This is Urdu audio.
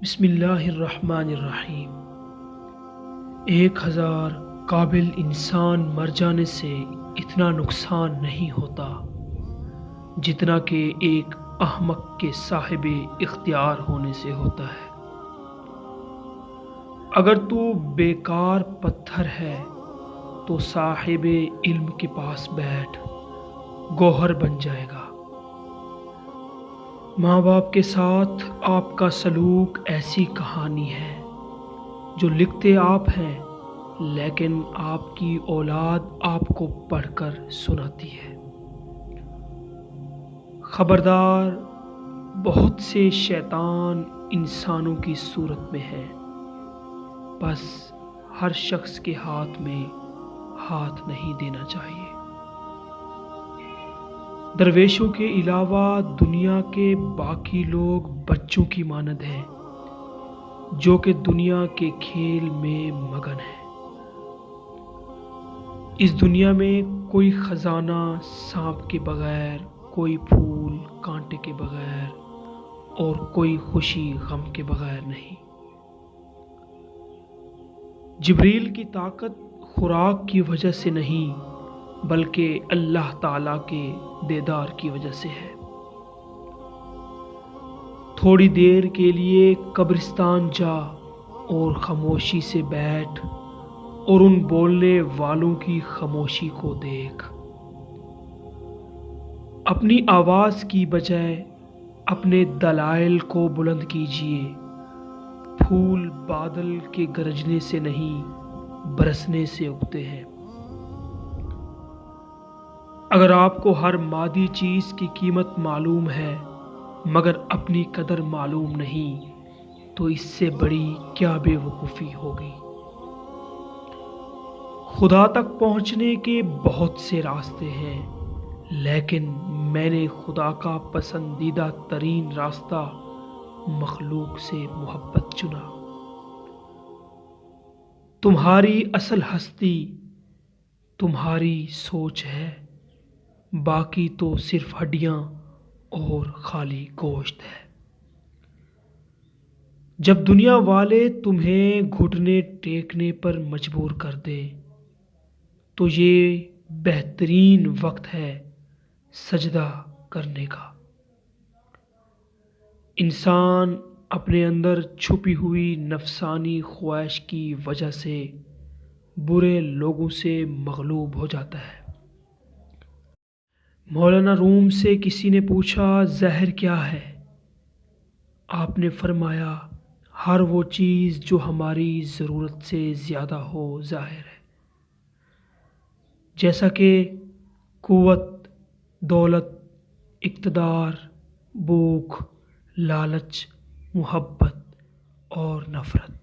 بسم اللہ الرحمن الرحیم۔ 1000 قابل انسان مر جانے سے اتنا نقصان نہیں ہوتا جتنا کہ ایک احمق کے صاحب اختیار ہونے سے ہوتا ہے۔ اگر تو بیکار پتھر ہے تو صاحب علم کے پاس بیٹھ، گوہر بن جائے گا۔ ماں باپ کے ساتھ آپ کا سلوک ایسی کہانی ہے جو لکھتے آپ ہیں لیکن آپ کی اولاد آپ کو پڑھ کر سناتی ہے۔ خبردار، بہت سے شیطان انسانوں کی صورت میں ہیں، بس ہر شخص کے ہاتھ میں ہاتھ نہیں دینا چاہیے۔ درویشوں کے علاوہ دنیا کے باقی لوگ بچوں کی مانند ہیں جو کہ دنیا کے کھیل میں مگن ہیں۔ اس دنیا میں کوئی خزانہ سانپ کے بغیر، کوئی پھول کانٹے کے بغیر اور کوئی خوشی غم کے بغیر نہیں۔ جبریل کی طاقت خوراک کی وجہ سے نہیں بلکہ اللہ تعالیٰ کے دیدار کی وجہ سے ہے۔ تھوڑی دیر کے لیے قبرستان جا اور خاموشی سے بیٹھ اور ان بولنے والوں کی خاموشی کو دیکھ۔ اپنی آواز کی بجائے اپنے دلائل کو بلند کیجیے۔ پھول بادل کے گرجنے سے نہیں، برسنے سے اگتے ہیں۔ اگر آپ کو ہر مادی چیز کی قیمت معلوم ہے مگر اپنی قدر معلوم نہیں تو اس سے بڑی کیا بے وقوفی ہوگی۔ خدا تک پہنچنے کے بہت سے راستے ہیں لیکن میں نے خدا کا پسندیدہ ترین راستہ مخلوق سے محبت چنا۔ تمہاری اصل ہستی تمہاری سوچ ہے، باقی تو صرف ہڈیاں اور خالی گوشت ہے۔ جب دنیا والے تمہیں گھٹنے ٹیکنے پر مجبور کر دیں تو یہ بہترین وقت ہے سجدہ کرنے کا۔ انسان اپنے اندر چھپی ہوئی نفسانی خواہش کی وجہ سے برے لوگوں سے مغلوب ہو جاتا ہے۔ مولانا روم سے کسی نے پوچھا زہر کیا ہے؟ آپ نے فرمایا ہر وہ چیز جو ہماری ضرورت سے زیادہ ہو ظاہر ہے، جیسا کہ قوت، دولت، اقتدار، بھوک، لالچ، محبت اور نفرت۔